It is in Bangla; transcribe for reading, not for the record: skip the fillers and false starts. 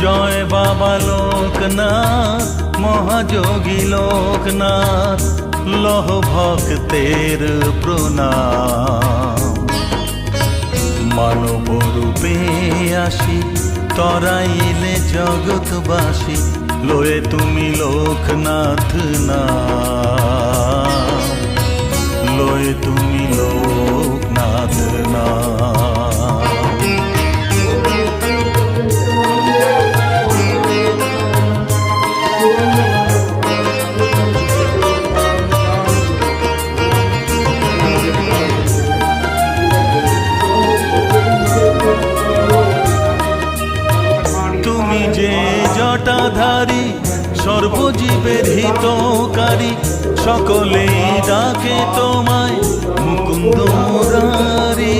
জয় বাবা লোকনাথ, মহাযোগী লোকনাথ, লহ ভক্তের প্রণাম। মানব রূপে আসি তরাইলে জগৎবাসী, লয়ে তুমি লোকনাথ নাম, লয়ে তুমি লোকনাথ নাম। তুমি যে জটাধারী, সর্বজীবের হিতকারী, সকলেই ডাকে তোমায় মুকুন্দ মুরারি।